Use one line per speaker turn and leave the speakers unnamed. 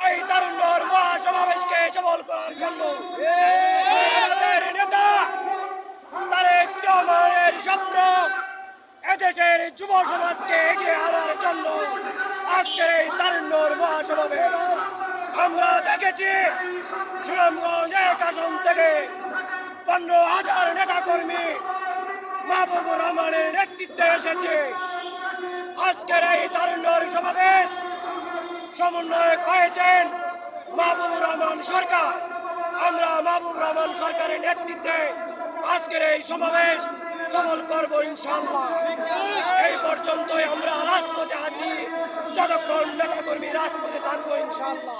এই তারুণ্যর মহাসমাবেশকে সফল করার জন্য আমাদের নেতা তারেক রহমানের স্বপ্ন এদেশের যুব সমাজকে এগিয়ে আনার জন্য আজকের এই তারুণ্যর মহাসমাবেশ। আমরা দেখেছি সুনামগঞ্জ এক আসন থেকে 15,000 নেতা কর্মী মাহবুবুর রহমানের নেতৃত্বে এসেছে। আজকের এই তারুণ্যর সমাবেশ সমন্বয়ক হয়েছেন মাহবুবুর রহমান সরকার। আমরা মাহবুবুর রহমান সরকারের নেতৃত্বে আজকের এই সমাবেশ সফল করবো ইনশাআল্লাহ। এই পর্যন্তই আমরা রাজপথে আছি, যতক্ষণ নেতা কর্মী রাজপথে থাকবো ইনশাআল্লাহ।